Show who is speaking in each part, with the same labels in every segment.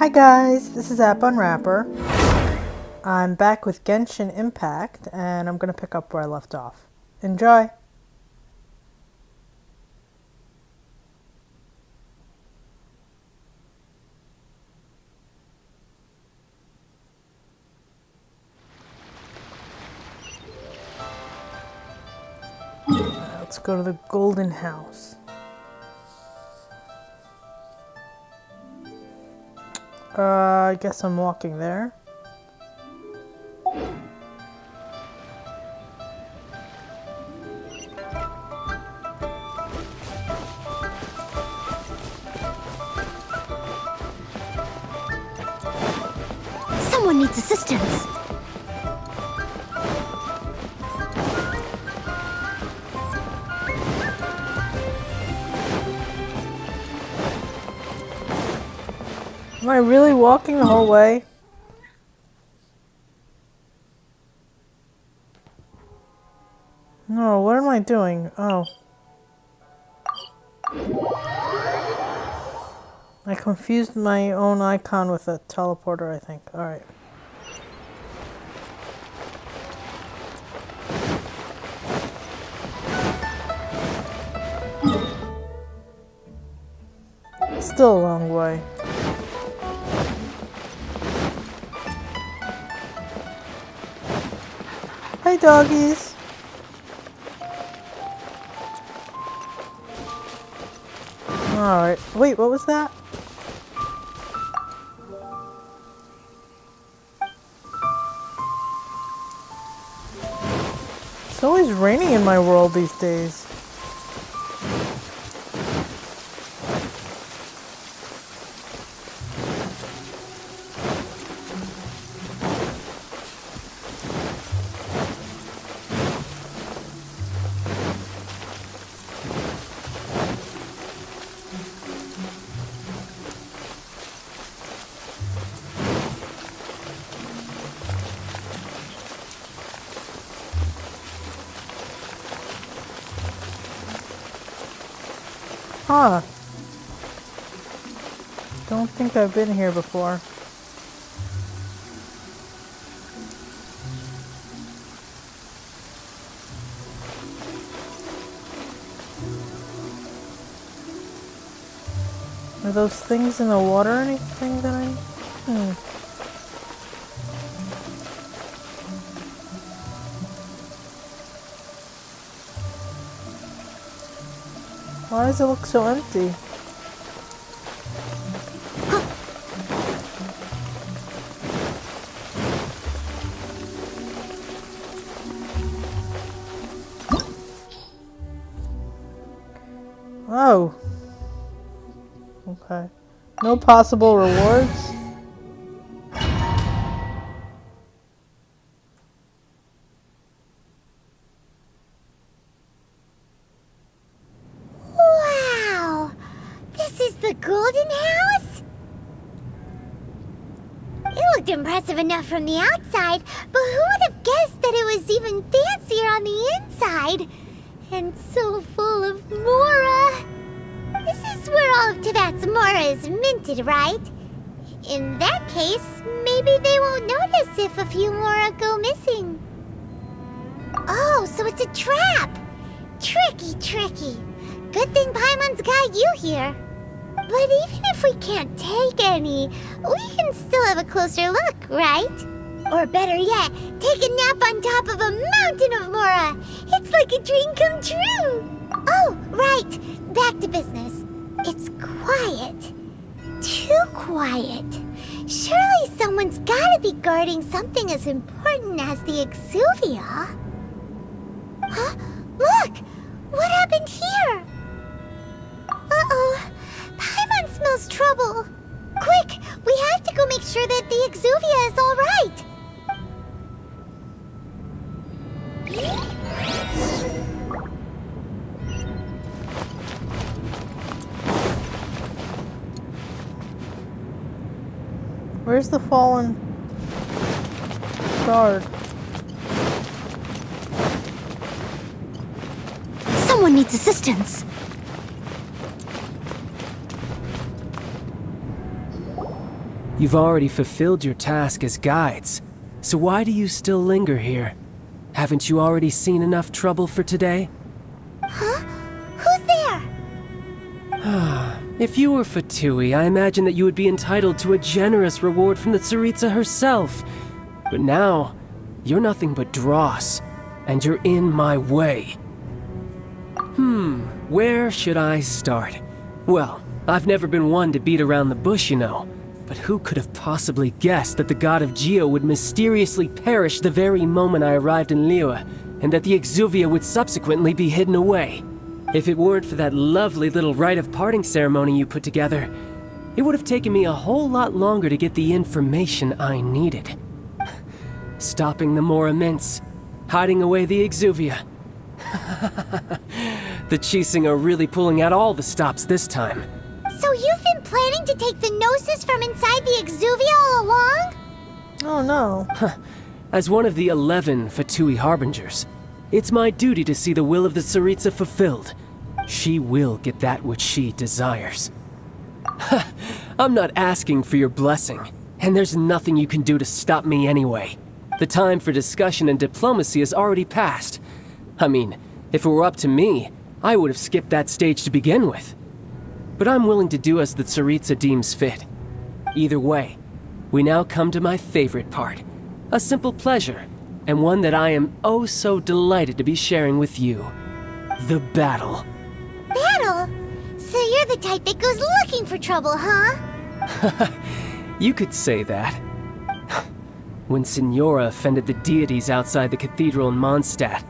Speaker 1: Hi guys, this is App Unwrapper. I'm back with Genshin Impact and I'm going to pick up where I left off. Enjoy! Let's go to the Golden House. I guess I'm walking there.
Speaker 2: Someone needs assistance.
Speaker 1: Am I really walking the whole way? No, what am I doing? Oh. I confused my own icon with a teleporter, I think. Alright. Still a long way. Hi doggies! Alright. Wait, what was that? It's always raining in my world these days. Huh. Don't think I've been here before. Are those things in the water or anything that I... Why does it look so empty? Oh. Okay. No possible rewards?
Speaker 2: Wow! This is the Golden House? It looked impressive enough from the outside, but who would have guessed that it was even fancier on the inside? And so full of Mora! This is where all of Teyvat's Mora is minted, right? In that case, maybe they won't notice if a few Mora go missing. Oh, so it's a trap! Tricky, tricky. Good thing Paimon's got you here. But even if we can't take any, we can still have a closer look, right? Or better yet, take a nap on top of a mountain of Mora. It's like a dream come true. Oh, right. Back to business. It's quiet. Too quiet. Surely someone's gotta be guarding something as important as the Exuvia. Huh? Look! What happened here? Uh-oh. Paimon smells trouble. Quick! We have to go make sure that the Exuvia is all right.
Speaker 1: Where's the fallen guard?
Speaker 2: Someone needs assistance.
Speaker 3: You've already fulfilled your task as guides, so why do you still linger here? Haven't you already seen enough trouble for today?
Speaker 2: Huh? Who's there?
Speaker 3: If you were Fatui, I imagine that you would be entitled to a generous reward from the Tsaritsa herself. But now, you're nothing but dross, and you're in my way. Where should I start? Well, I've never been one to beat around the bush, you know. But who could have possibly guessed that the god of Geo would mysteriously perish the very moment I arrived in Liyue, and that the Exuvia would subsequently be hidden away? If it weren't for that lovely little rite of parting ceremony you put together, it would have taken me a whole lot longer to get the information I needed. Stopping the Mora Mints, hiding away the Exuvia. The Chising are really pulling out all the stops this time.
Speaker 2: So you've been planning to take the Gnosis from inside the Exuvia all along?
Speaker 1: Oh no.
Speaker 3: As one of the 11 Fatui Harbingers, it's my duty to see the will of the Tsaritsa fulfilled. She will get that which she desires. I'm not asking for your blessing, and there's nothing you can do to stop me anyway. The time for discussion and diplomacy has already passed. I mean, if it were up to me, I would have skipped that stage to begin with. But I'm willing to do as the Tsaritsa deems fit. Either way, we now come to my favorite part. A simple pleasure, and one that I am oh so delighted to be sharing with you. The battle.
Speaker 2: Battle? So you're the type that goes looking for trouble, huh?
Speaker 3: You could say that. When Signora offended the deities outside the cathedral in Mondstadt,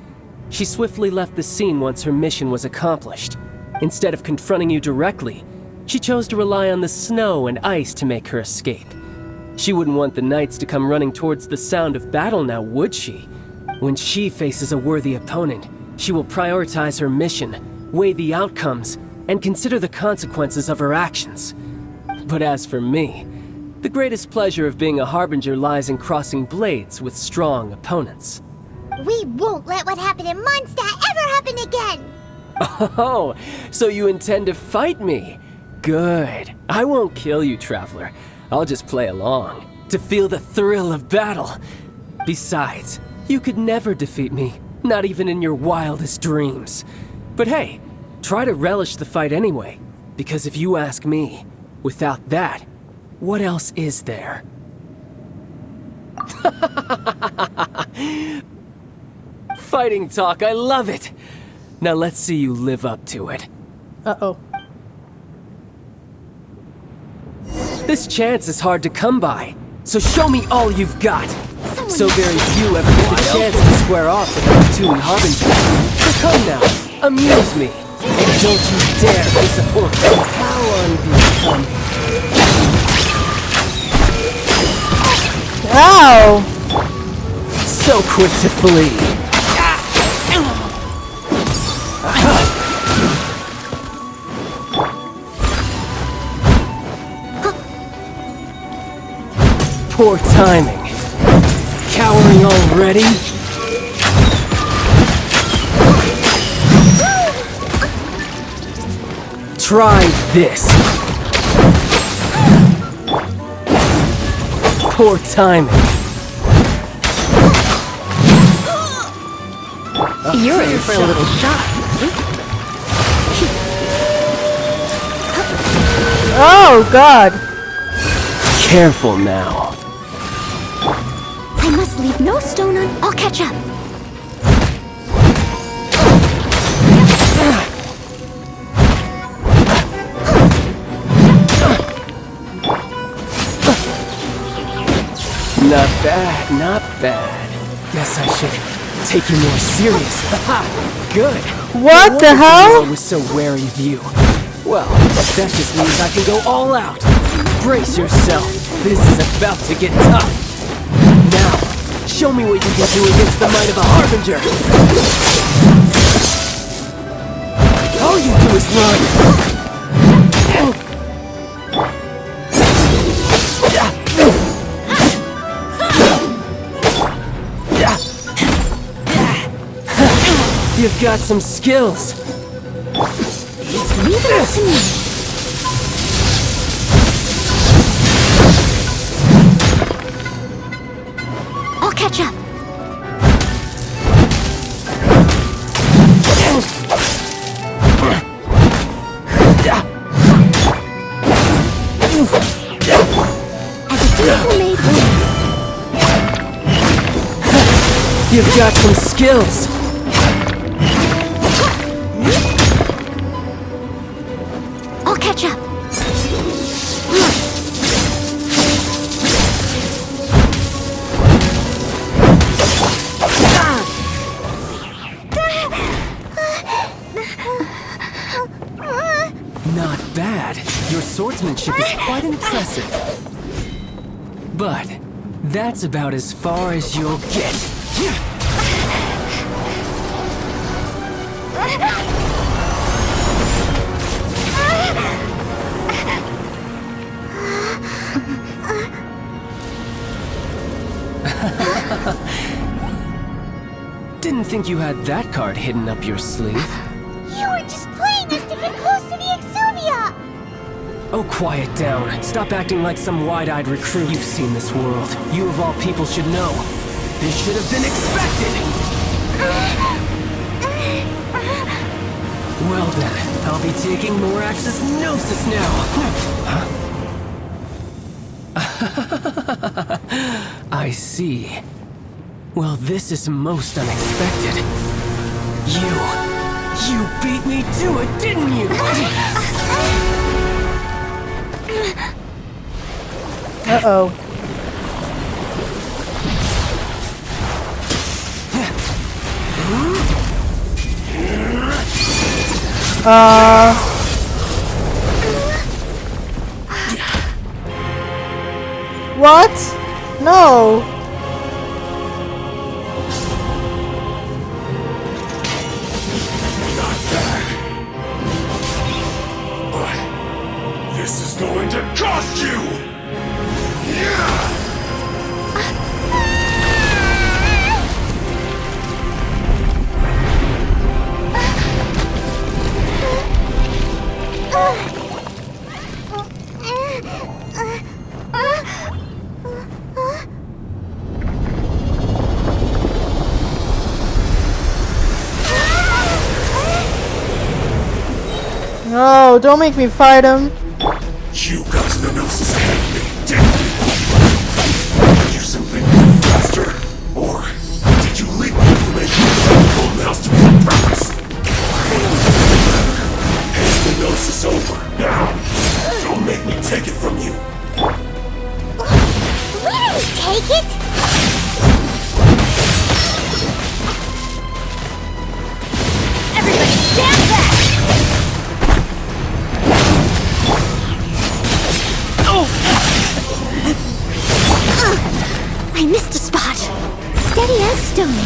Speaker 3: she swiftly left the scene once her mission was accomplished. Instead of confronting you directly, she chose to rely on the snow and ice to make her escape. She wouldn't want the knights to come running towards the sound of battle now, would she? When she faces a worthy opponent, she will prioritize her mission, weigh the outcomes, and consider the consequences of her actions. But as for me, the greatest pleasure of being a harbinger lies in crossing blades with strong opponents.
Speaker 2: We won't let what happened in Mondstadt ever happen again!
Speaker 3: Oh, so you intend to fight me? Good. I won't kill you, Traveler. I'll just play along, to feel the thrill of battle. Besides, you could never defeat me, not even in your wildest dreams. But hey, try to relish the fight anyway, because if you ask me, without that, what else is there? Fighting talk, I love it! Now let's see you live up to it.
Speaker 1: Uh-oh.
Speaker 3: This chance is hard to come by, so show me all you've got. So very few ever get the chance to square off with the Fatui Harbinger. So come now, amuse me, and don't you dare disappoint me. How unbecoming.
Speaker 1: Ow!
Speaker 3: So quick to flee. Poor timing. Cowering already? Try this. Poor timing.
Speaker 4: You're in for a little shock.
Speaker 1: Oh, God.
Speaker 3: Careful now.
Speaker 2: I must leave no stone unturned. I'll catch up.
Speaker 3: Not bad, not bad. Guess I should take you more serious. Haha, good.
Speaker 1: What the hell?
Speaker 3: I was so wary of you. Well, that just means I can go all out. Brace yourself. This is about to get tough. Now, show me what you can do against the might of a harbinger. All you do is run. You've got some skills.
Speaker 2: It's me. As a team who made one,
Speaker 3: You've got some skills.
Speaker 2: I'll catch up.
Speaker 3: Not bad. Your swordsmanship is quite impressive. But that's about as far as you'll get. Didn't think you had that card hidden up your sleeve.
Speaker 2: You were just playing us to get close to the Exuvia!
Speaker 3: Oh, quiet down. Stop acting like some wide-eyed recruit. You've seen this world. You of all people should know. This should have been expected! Well then, I'll be taking Morax's Gnosis now! Huh? I see. Well, this is most unexpected. You beat me to it, didn't you?
Speaker 1: Uh-oh. What? No.
Speaker 5: Not bad. But this is going to cost you! Yeah!
Speaker 1: No, don't make me fight him.
Speaker 5: You got the gnosis ahead of me, didn't you? Did you simply move faster? Or did you leak the information to the full mouse to good purpose? Hand the gnosis over, now! Don't make me take it from you!
Speaker 2: We didn't take it! Everybody stand back! I missed a spot. Steady as stone.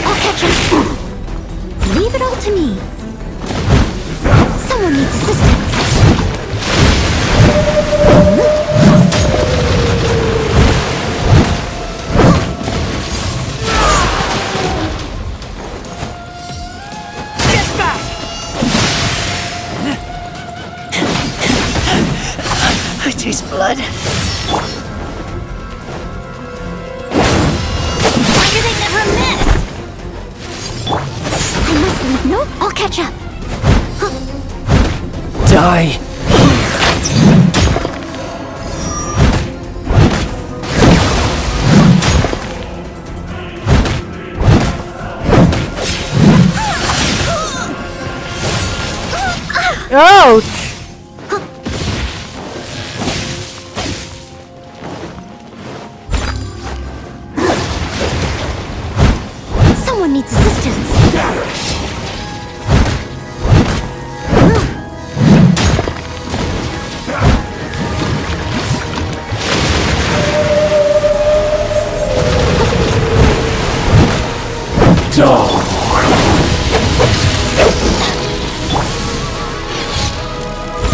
Speaker 2: I'll catch up. Leave it all to me. Someone needs assistance.
Speaker 3: Get back! I taste blood.
Speaker 2: Why do they never miss? I must leave. Nope, I'll catch up.
Speaker 3: Die.
Speaker 1: Ouch!
Speaker 2: Someone needs assistance.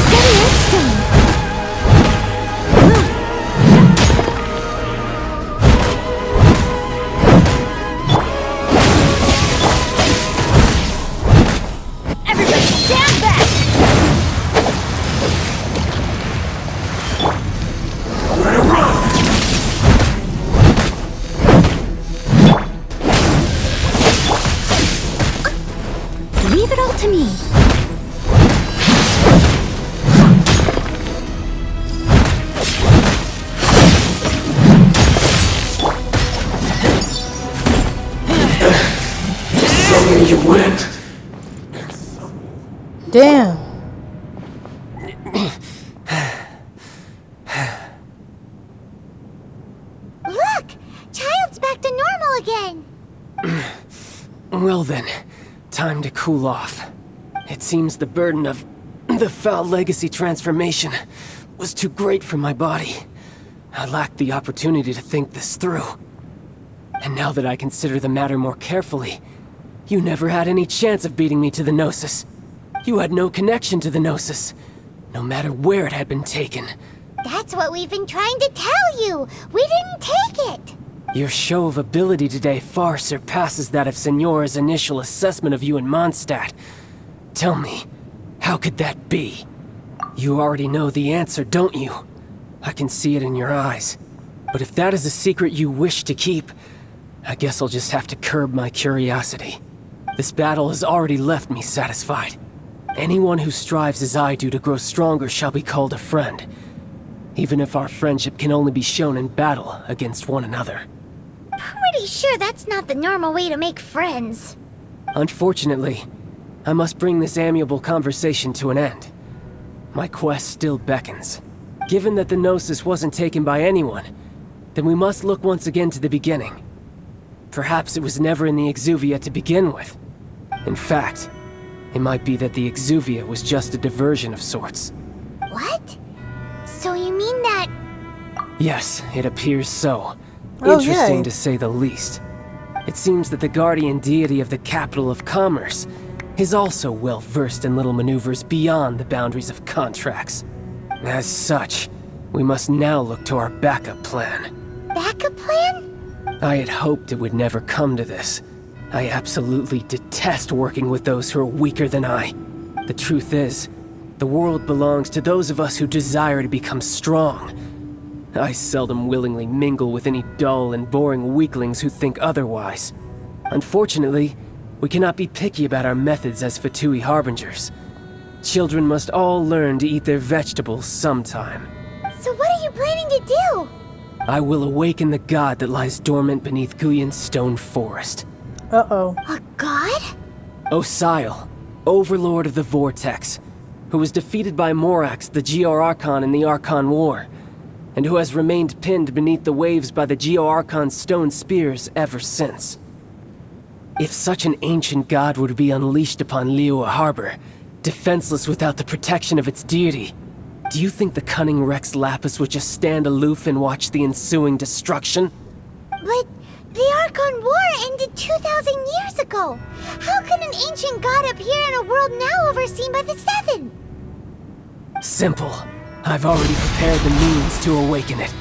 Speaker 2: Steady as stone.
Speaker 4: Leave it all to me.
Speaker 5: Some you went.
Speaker 1: Damn.
Speaker 2: Look! Child's back to normal again!
Speaker 3: Well then, time to cool off. It seems the burden of the foul legacy transformation was too great for my body. I lacked the opportunity to think this through. And now that I consider the matter more carefully, you never had any chance of beating me to the Gnosis. You had no connection to the Gnosis, no matter where it had been taken.
Speaker 2: That's what we've been trying to tell you! We didn't take it!
Speaker 3: Your show of ability today far surpasses that of Signora's initial assessment of you in Mondstadt. Tell me, how could that be? You already know the answer, don't you? I can see it in your eyes. But if that is a secret you wish to keep, I guess I'll just have to curb my curiosity. This battle has already left me satisfied. Anyone who strives as I do to grow stronger shall be called a friend, even if our friendship can only be shown in battle against one another.
Speaker 2: Pretty sure that's not the normal way to make friends.
Speaker 3: Unfortunately, I must bring this amiable conversation to an end. My quest still beckons. Given that the Gnosis wasn't taken by anyone, then we must look once again to the beginning. Perhaps it was never in the Exuvia to begin with. In fact, it might be that the Exuvia was just a diversion of sorts.
Speaker 2: What? So you mean that...
Speaker 3: Yes, it appears so.
Speaker 1: Oh,
Speaker 3: Interesting
Speaker 1: yay.
Speaker 3: to say the least. It seems that the guardian deity of the capital of commerce is also well versed in little maneuvers beyond the boundaries of contracts. As such, we must now look to our backup plan.
Speaker 2: backup plan?
Speaker 3: I had hoped it would never come to this. I absolutely detest working with those who are weaker than I. The truth is, the world belongs to those of us who desire to become strong. I seldom willingly mingle with any dull and boring weaklings who think otherwise. Unfortunately, we cannot be picky about our methods as Fatui harbingers. Children must all learn to eat their vegetables sometime.
Speaker 2: So what are you planning to do?
Speaker 3: I will awaken the god that lies dormant beneath Guyon's stone forest.
Speaker 1: Uh-oh.
Speaker 2: A god?
Speaker 3: Osial, overlord of the Vortex, who was defeated by Morax, the Geo-Archon in the Archon War, and who has remained pinned beneath the waves by the Geo-Archon's stone spears ever since. If such an ancient god were to be unleashed upon Liyue Harbor, defenseless without the protection of its deity, do you think the cunning Rex Lapis would just stand aloof and watch the ensuing destruction?
Speaker 2: But the Archon War ended 2,000 years ago. How can an ancient god appear in a world now overseen by the Seven?
Speaker 3: Simple. I've already prepared the means to awaken it.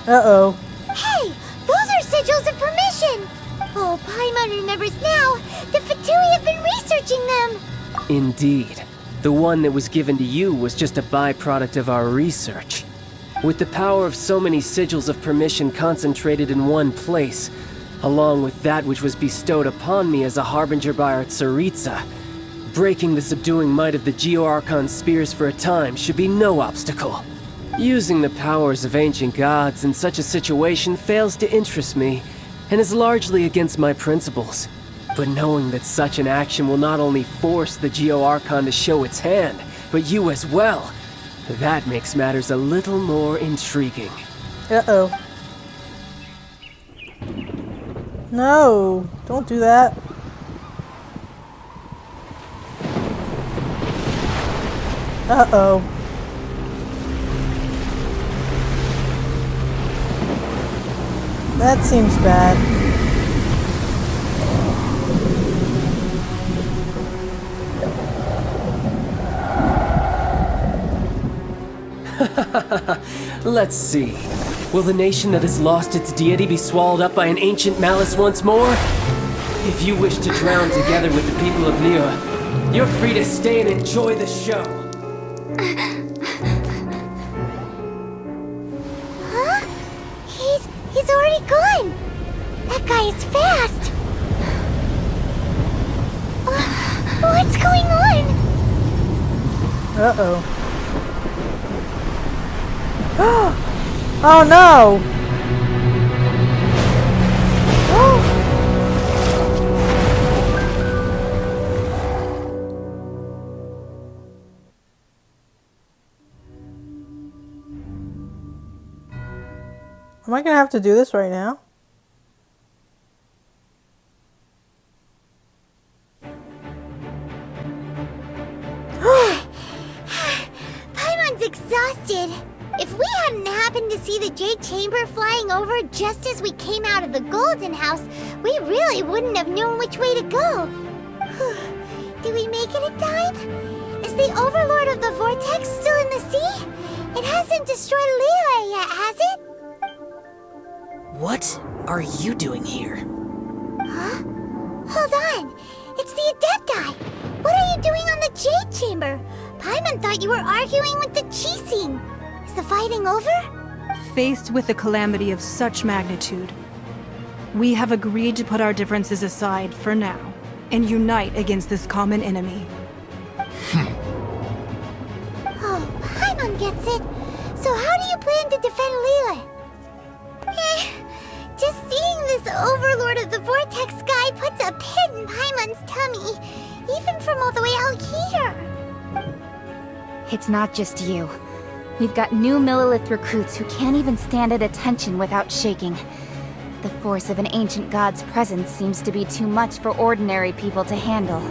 Speaker 1: Uh-oh.
Speaker 2: Hey, those are sigils of permission. Oh, Paimon remembers now. The Fatui have been researching them.
Speaker 3: Indeed. The one that was given to you was just a byproduct of our research. With the power of so many sigils of permission concentrated in one place, along with that which was bestowed upon me as a harbinger by our Tsaritsa, breaking the subduing might of the Geo-Archon spears for a time should be no obstacle. Using the powers of ancient gods in such a situation fails to interest me, and is largely against my principles. But knowing that such an action will not only force the Geo-Archon to show its hand, but you as well, that makes matters a little more intriguing.
Speaker 1: Uh-oh. No, don't do that. Uh-oh. That seems bad.
Speaker 3: Let's see. Will the nation that has lost its deity be swallowed up by an ancient malice once more? If you wish to drown together with the people of Liyue, you're free to stay and enjoy the show.
Speaker 2: Huh? He's already gone. That guy is fast. What's going
Speaker 1: Uh-oh. Oh no! Am I gonna have to do this right now?
Speaker 2: Paimon's exhausted. If we hadn't happened to see the Jade Chamber flying over just as we came out of the Golden House, we really wouldn't have known which way to go. Did we make it in time? Is the Overlord of the Vortex still in the sea? It hasn't destroyed Liyue yet, has it?
Speaker 6: What are you doing here?
Speaker 2: Huh? Hold on. It's the Adepti. What are you doing on the Jade Chamber? Paimon thought you were arguing with the Chising. Is the fighting over?
Speaker 7: Faced with a calamity of such magnitude, we have agreed to put our differences aside for now and unite against this common enemy.
Speaker 2: Oh, Paimon gets it. So how do you plan to defend Liyue? Just seeing this Overlord of the Vortex guy puts a pit in Paimon's tummy, even from all the way out here.
Speaker 8: It's not just you. We've got new Millilith recruits who can't even stand at attention without shaking. The force of an ancient god's presence seems to be too much for ordinary people to handle.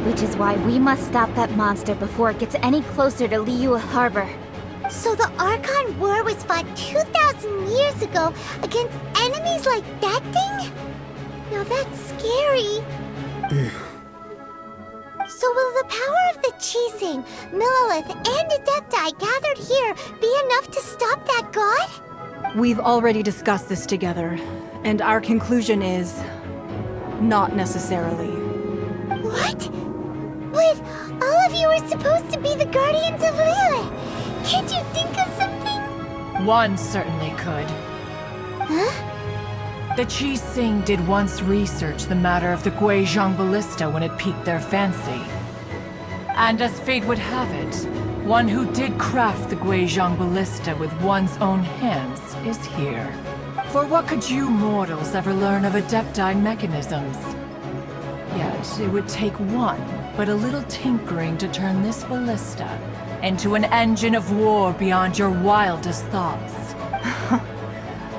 Speaker 8: Which is why we must stop that monster before it gets any closer to Liyue Harbor.
Speaker 2: So the Archon War was fought 2,000 years ago against enemies like that thing? Now that's scary. So will the power of the Chising, Millilith, and Adepti gathered here be enough to stop that god?
Speaker 7: We've already discussed this together, and our conclusion is not necessarily.
Speaker 2: What? But all of you are supposed to be the guardians of Liyue. Can't you think of something?
Speaker 9: One certainly could.
Speaker 2: Huh?
Speaker 9: The Chising did once research the matter of the Guizhong ballista when it piqued their fancy. And as fate would have it, one who did craft the Guizhong ballista with one's own hands is here. For what could you mortals ever learn of Adepti mechanisms? Yet, it would take one, but a little tinkering to turn this ballista into an engine of war beyond your wildest thoughts.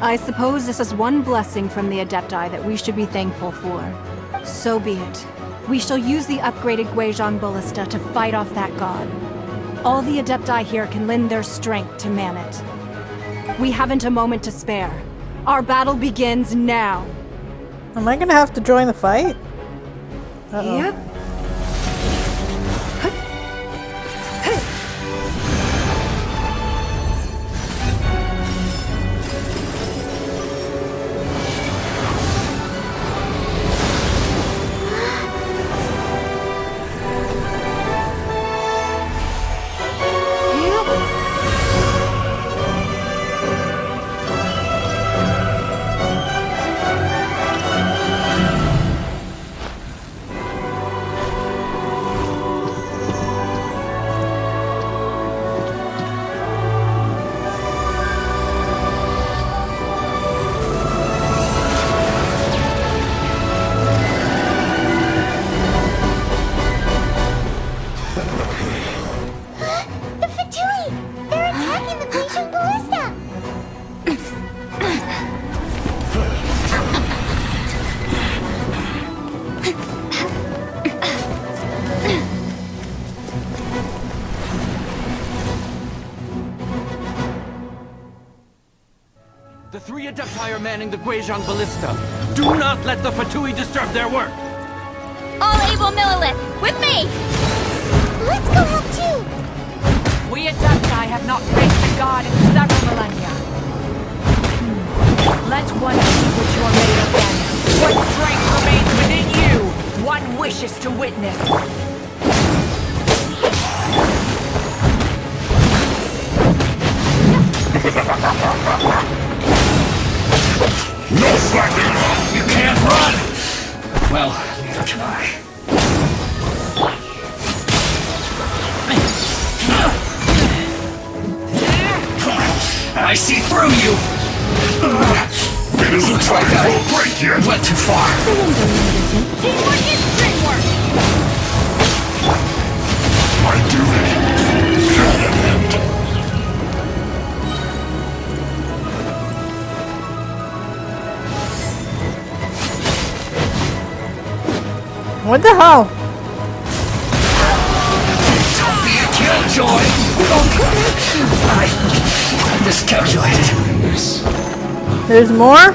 Speaker 7: I suppose this is one blessing from the Adepti that we should be thankful for. So be it. We shall use the upgraded Guizhong ballista to fight off that god. All the Adepti here can lend their strength to man it. We haven't a moment to spare. Our battle begins now.
Speaker 1: Am I gonna have to join the fight? Uh-oh.
Speaker 9: Yep.
Speaker 10: The three Adepti are manning the Guizhong ballista. Do not let the Fatui disturb their work!
Speaker 8: All able Millilith, with me!
Speaker 2: Let's go help too!
Speaker 9: We Adepti have not faced a god in several millennia. Let one see what you're made of then. What strength remains within you, one wishes to witness.
Speaker 5: No slacking! You can't run! Well, neither can I. I see through you! It isn't like that won't break yet! Went too far!
Speaker 2: Teamwork is dreamwork!
Speaker 5: My duty had an end.
Speaker 1: What the hell?
Speaker 5: Don't be a killjoy! I miscalculated.
Speaker 1: There's more?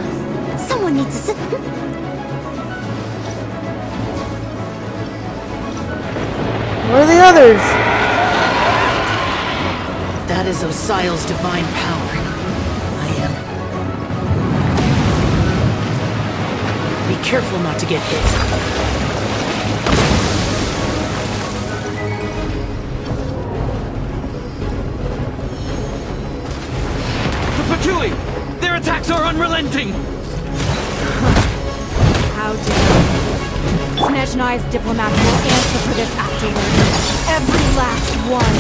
Speaker 2: Someone needs to sit.
Speaker 1: Where are the others?
Speaker 6: That is Osial's divine power. I am. Be careful not to get hit.
Speaker 10: Fatui! Their attacks are unrelenting!
Speaker 7: How dare you? Snezhnai's diplomats will answer for this afterward. Every last one.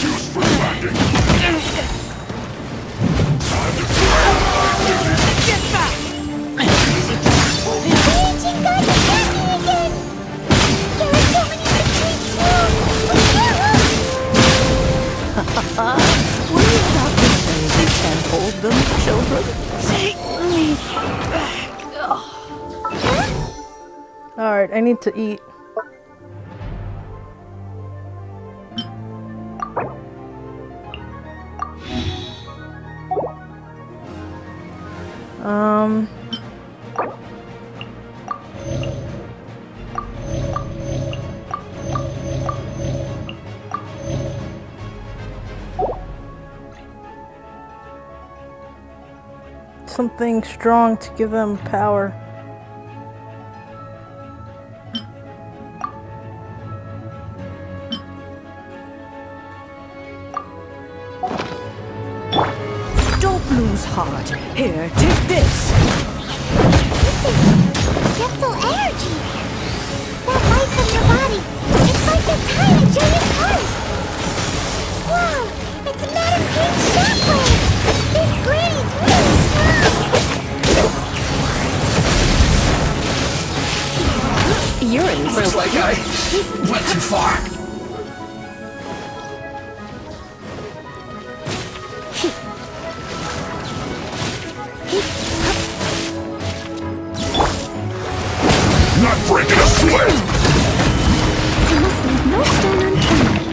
Speaker 5: Use for landing.
Speaker 7: Get back!
Speaker 2: Ancient God, you got me again! There are so many retreats too!
Speaker 4: Were you about to say you can hold them, children?
Speaker 7: Take me back.
Speaker 1: Alright, I need to eat. Something strong to give them power.
Speaker 4: Don't lose heart. Here, take this.
Speaker 2: Gentle energy! That light from your body, it's like you're tying a giant purse! Wow! It's a Madame Pink shockwave! This granny's really strong!
Speaker 4: You're in for
Speaker 5: Looks like I went too far. Not breaking a sweat!
Speaker 2: I must leave no stone unturned.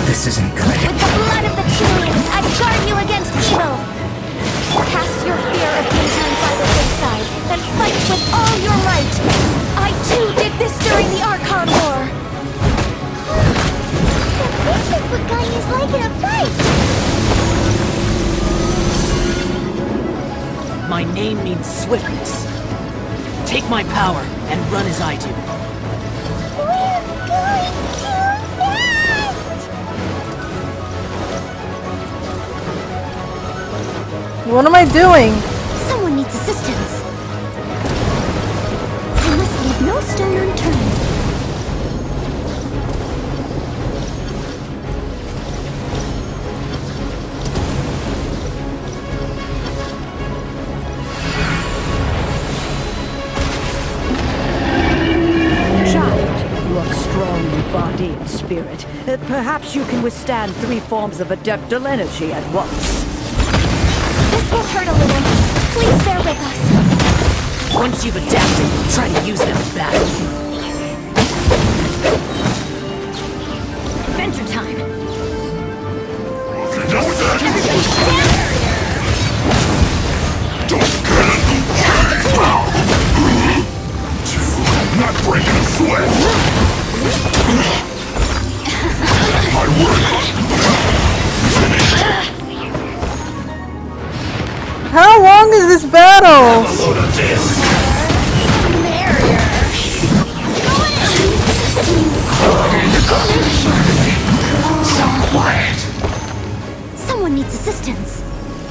Speaker 5: This isn't good.
Speaker 2: With the blood of the Chilean, I guard you against evil! Cast your fear of Genshin by the wayside, and fight with all your might! I too did this during the Archon War! So this is what Gaia's like in a fight!
Speaker 6: My name means swiftness. Take my power and run as I do.
Speaker 2: We're going too fast!
Speaker 1: What am I doing?
Speaker 2: Someone needs assistance. I must leave no stone unturned.
Speaker 4: Child, you are strong in body and spirit. Perhaps you can withstand 3 forms of adeptal energy at once.
Speaker 2: This will hurt a little. Please bear with us.
Speaker 6: Once you've adapted, try to use them in battle.
Speaker 2: Adventure time.
Speaker 5: Enough with that! Don't not breaking a sweat! My work!
Speaker 1: How long is this battle?
Speaker 5: A load of this! So quiet!
Speaker 2: Someone needs assistance.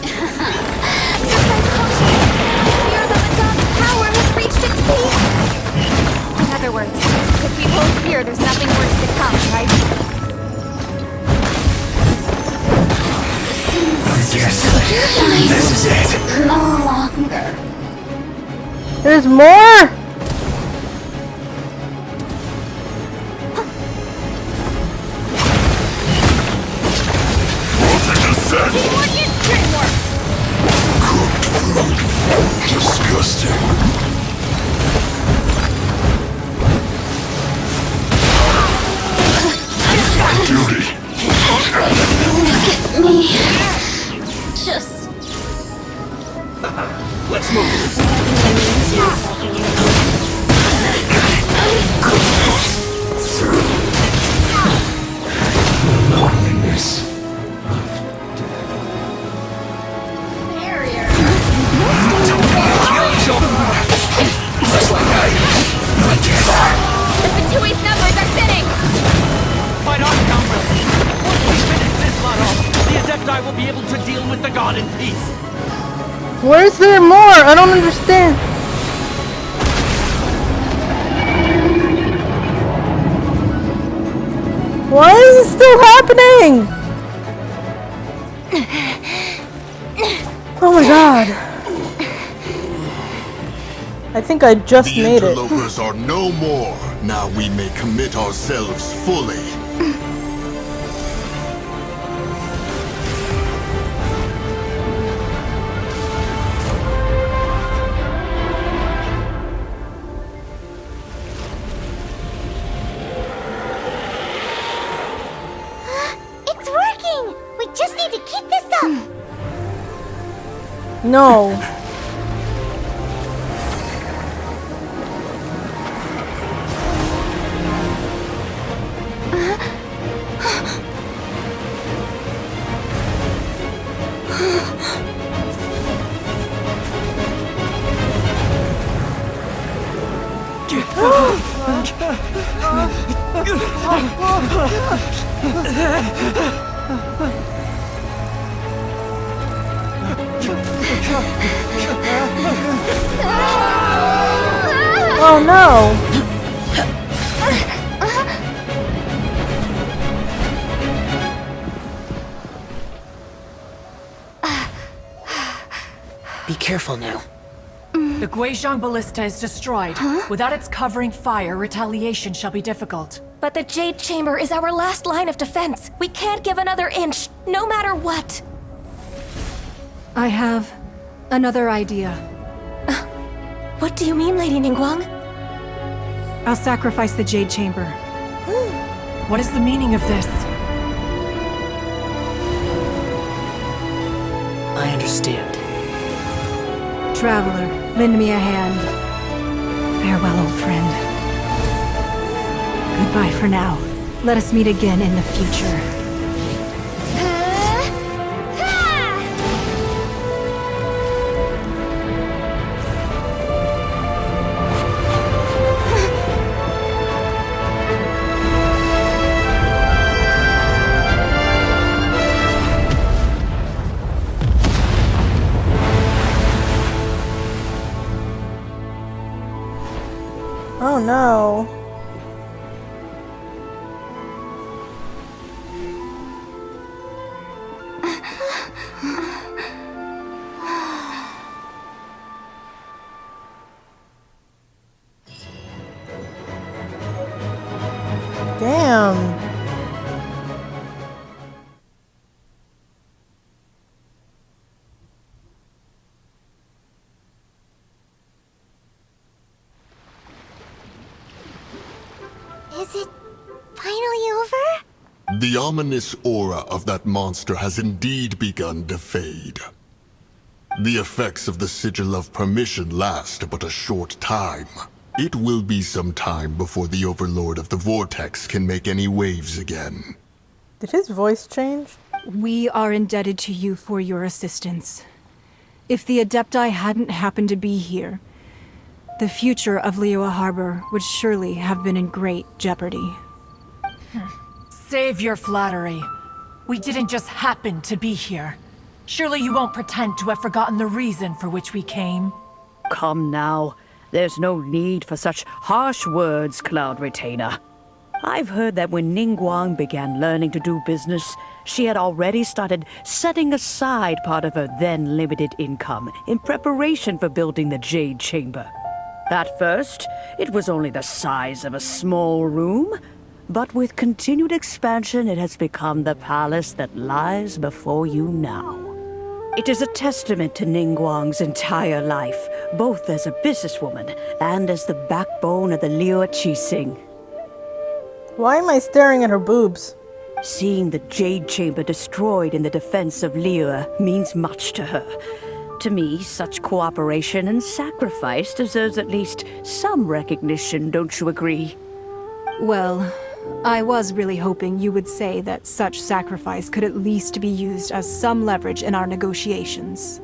Speaker 2: Exercise caution.
Speaker 8: expecting worse to come, right?
Speaker 5: This is it.
Speaker 2: No longer.
Speaker 1: There's more!
Speaker 5: Cooked food. Disgusting. It's my duty.
Speaker 2: Look at me. Just...
Speaker 5: Let's move. Loneliness. Just like not dead.
Speaker 8: The Fatui's numbers are thinning!
Speaker 10: Fight on, scoundrel! Once we finish this lot off, the Adepti will be able to deal with the god in peace.
Speaker 1: Where's there more? I don't understand. Why is it still happening? Oh my god. I think I just
Speaker 5: The
Speaker 1: made it.
Speaker 5: interlopers are no more. Now we may commit ourselves fully.
Speaker 2: It's working! We just need to keep this up!
Speaker 1: No. Oh no!
Speaker 6: Be careful now.
Speaker 9: The Guizhong Ballista is destroyed. Without its covering fire, retaliation shall be difficult.
Speaker 11: But the Jade Chamber is our last line of defense. We can't give another inch, no matter what.
Speaker 7: I have another idea.
Speaker 11: What do you mean, Lady Ningguang?
Speaker 7: I'll sacrifice the Jade Chamber.
Speaker 9: What is the meaning of this?
Speaker 6: I understand.
Speaker 7: Traveler, lend me a hand. Farewell, old friend. Goodbye for now. Let us meet again in the future.
Speaker 1: Oh no. Damn.
Speaker 2: Is it finally over?
Speaker 5: The ominous aura of that monster has indeed begun to fade. The effects of the Sigil of Permission last but a short time. It will be some time before the Overlord of the Vortex can make any waves again.
Speaker 1: Did his voice change?
Speaker 7: We are indebted to you for your assistance. If the Adepti hadn't happened to be here, the future of Liyue Harbor would surely have been in great jeopardy.
Speaker 9: Save your flattery. We didn't just happen to be here. Surely you won't pretend to have forgotten the reason for which we came.
Speaker 4: Come now. There's no need for such harsh words, Cloud Retainer. I've heard that when Ningguang began learning to do business, she had already started setting aside part of her then limited income in preparation for building the Jade Chamber. At first, it was only the size of a small room, but with continued expansion, it has become the palace that lies before you now. It is a testament to Ningguang's entire life, both as a businesswoman and as the backbone of the Liyue Qixing.
Speaker 1: Why am I staring at her boobs?
Speaker 4: Seeing the Jade Chamber destroyed in the defense of Liyue means much to her. To me, such cooperation and sacrifice deserves at least some recognition, don't you agree?
Speaker 7: Well, I was really hoping you would say that such sacrifice could at least be used as some leverage in our negotiations.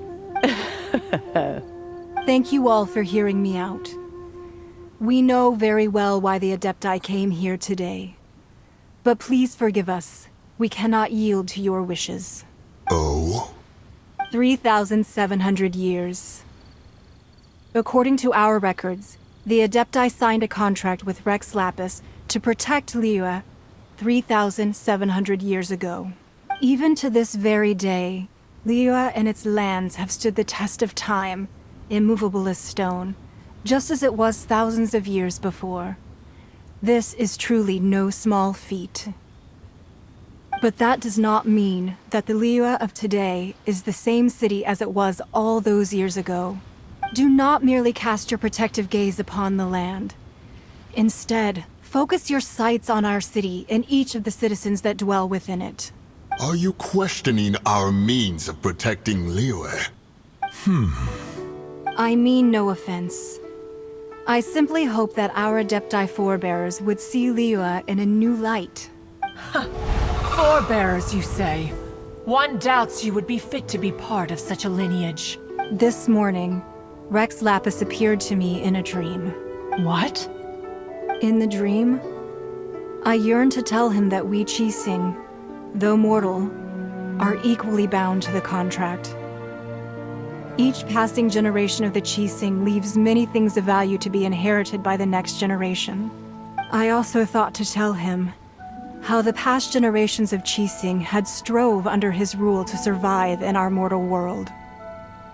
Speaker 7: Thank you all for hearing me out. We know very well why the Adepti came here today. But please forgive us. We cannot yield to your wishes.
Speaker 5: Oh?
Speaker 7: 3,700 years. According to our records, the Adepti signed a contract with Rex Lapis to protect Liyue 3,700 years ago. Even to this very day, Liyue and its lands have stood the test of time, immovable as stone, just as it was thousands of years before. This is truly no small feat. But that does not mean that the Liyue of today is the same city as it was all those years ago. Do not merely cast your protective gaze upon the land. Instead, focus your sights on our city and each of the citizens that dwell within it.
Speaker 5: Are you questioning our means of protecting Liyue?
Speaker 7: I mean no offense. I simply hope that our Adepti forebears would see Liyue in a new light.
Speaker 9: Forebearers, you say? One doubts you would be fit to be part of such a lineage.
Speaker 7: This morning, Rex Lapis appeared to me in a dream.
Speaker 9: What?
Speaker 7: In the dream, I yearned to tell him that we Qixing, though mortal, are equally bound to the contract. Each passing generation of the Qixing leaves many things of value to be inherited by the next generation. I also thought to tell him how the past generations of Qixing had strove under his rule to survive in our mortal world,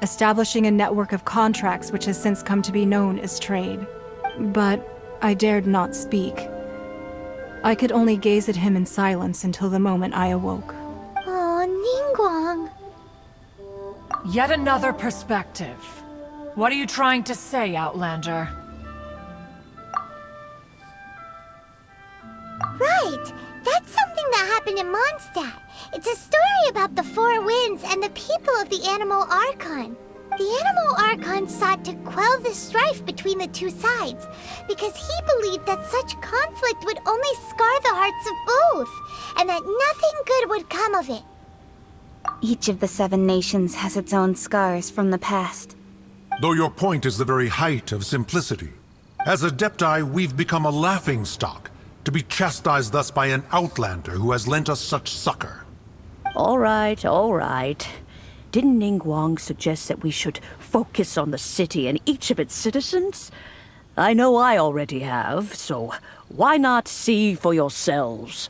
Speaker 7: establishing a network of contracts which has since come to be known as trade. But I dared not speak. I could only gaze at him in silence until the moment I awoke.
Speaker 2: Oh, Ningguang.
Speaker 9: Yet another perspective. What are you trying to say, Outlander?
Speaker 2: Right! That's something that happened in Mondstadt. It's a story about the Four Winds and the people of the Animal Archon. The Animal Archon sought to quell the strife between the two sides, because he believed that such conflict would only scar the hearts of both, and that nothing good would come of it.
Speaker 8: Each of the 7 nations has its own scars from the past.
Speaker 12: Though your point is the very height of simplicity. As Adepti, we've become a laughingstock, to be chastised thus by an outlander who has lent us such succor.
Speaker 4: All right, all right. Didn't Ningguang suggest that we should focus on the city and each of its citizens? I know I already have, so why not see for yourselves?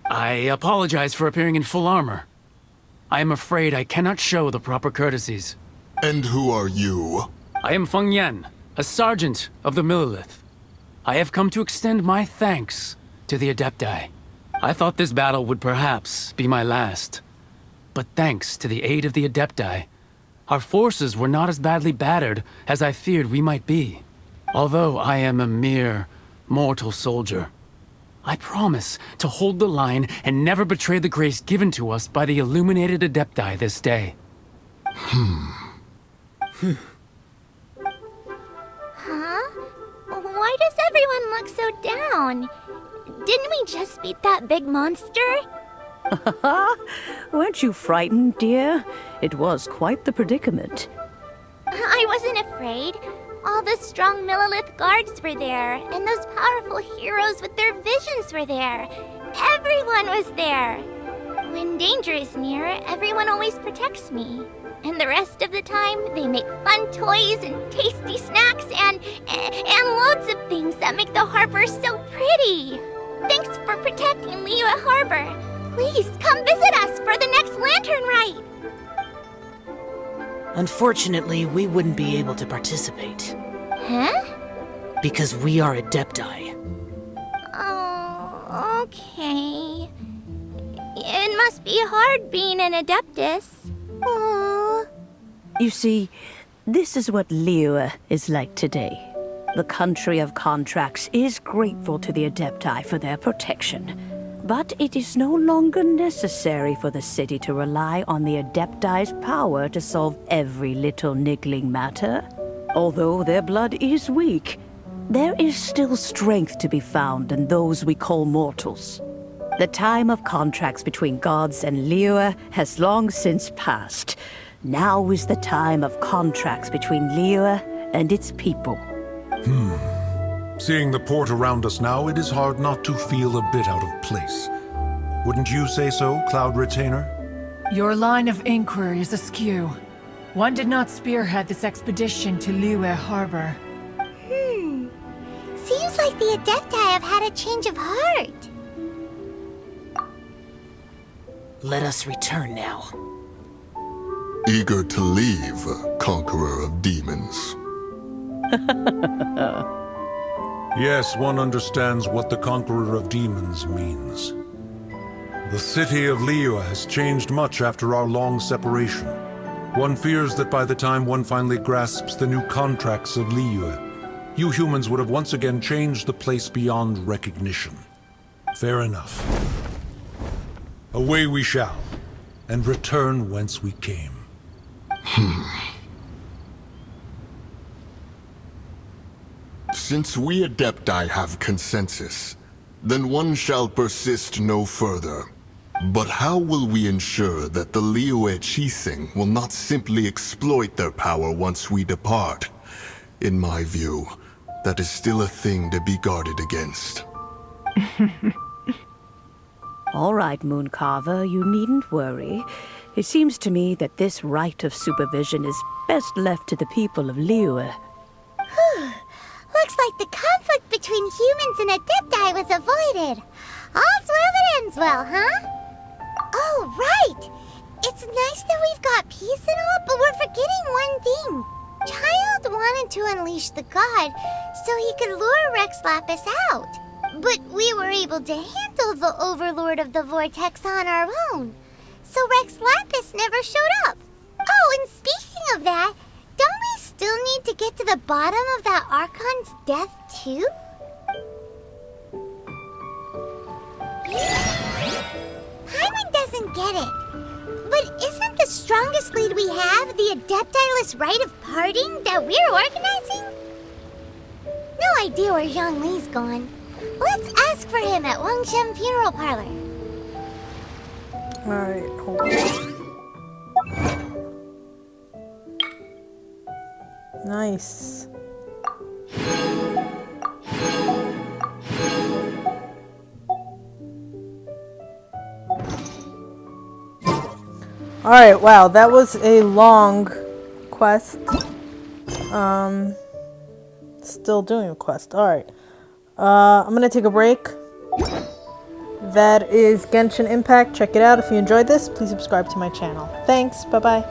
Speaker 6: I apologize for appearing in full armor. I am afraid I cannot show the proper courtesies.
Speaker 5: And who are you?
Speaker 6: I am Feng Yan, a sergeant of the Millelith. I have come to extend my thanks to the Adepti. I thought this battle would perhaps be my last. But thanks to the aid of the Adepti, our forces were not as badly battered as I feared we might be. Although I am a mere mortal soldier, I promise to hold the line and never betray the grace given to us by the illuminated Adepti this day.
Speaker 2: Huh? Why does everyone look so down? Didn't we just beat that big monster?
Speaker 4: Weren't you frightened, dear? It was quite the predicament.
Speaker 2: I wasn't afraid. All the strong Millelith guards were there, and those powerful heroes with their visions were there. Everyone was there. When danger is near, everyone always protects me. And the rest of the time, they make fun toys and tasty snacks and loads of things that make the harbor so pretty. Thanks for protecting Liyue Harbor. Please come visit us for the next lantern rite.
Speaker 13: Unfortunately, we wouldn't be able to participate.
Speaker 2: Huh?
Speaker 13: Because we are Adepti.
Speaker 2: Oh, okay. It must be hard being an Adeptus. Aww.
Speaker 4: You see, this is what Liyue is like today. The country of contracts is grateful to the Adepti for their protection. But it is no longer necessary for the city to rely on the Adepti's power to solve every little niggling matter. Although their blood is weak, there is still strength to be found in those we call mortals. The time of contracts between gods and Liyue has long since passed. Now is the time of contracts between Liyue and its people.
Speaker 12: Seeing the port around us now, it is hard not to feel a bit out of place. Wouldn't you say so, Cloud Retainer?
Speaker 9: Your line of inquiry is askew. One did not spearhead this expedition to Liyue Harbor.
Speaker 2: Seems like the Adepti have had a change of heart.
Speaker 13: Let us return now.
Speaker 5: Eager to leave, Conqueror of Demons.
Speaker 12: Yes, one understands what the Conqueror of Demons means. The city of Liyue has changed much after our long separation. One fears that by the time one finally grasps the new contracts of Liyue, you humans would have once again changed the place beyond recognition. Fair enough. Away we shall, and return whence we came.
Speaker 5: Since we Adepti have consensus, then one shall persist no further. But how will we ensure that the Liyue Chising will not simply exploit their power once we depart? In my view, that is still a thing to be guarded against.
Speaker 4: All right, Mooncarver, you needn't worry. It seems to me that this right of supervision is best left to the people of Liyue.
Speaker 2: Looks like the conflict between humans and Adepti was avoided. All's well that ends well, huh? Oh, right! It's nice that we've got peace and all, but we're forgetting one thing. Child wanted to unleash the god so he could lure Rex Lapis out. But we were able to handle the Overlord of the Vortex on our own. So Rex Lapis never showed up. Oh, and speaking of that, don't we still need to get to the bottom of that Archon's death, too? Paimon doesn't get it. But isn't the strongest lead we have the Adepti-less rite of parting that we're organizing? No idea where Zhongli's gone. Let's ask for him at Wangshen Funeral Parlor.
Speaker 1: Alright, hold on. Nice. Alright, wow, that was a long quest. Still doing a quest. Alright. I'm gonna take a break. That is Genshin Impact. Check it out if you enjoyed this. Please subscribe to my channel. Thanks. Bye-bye.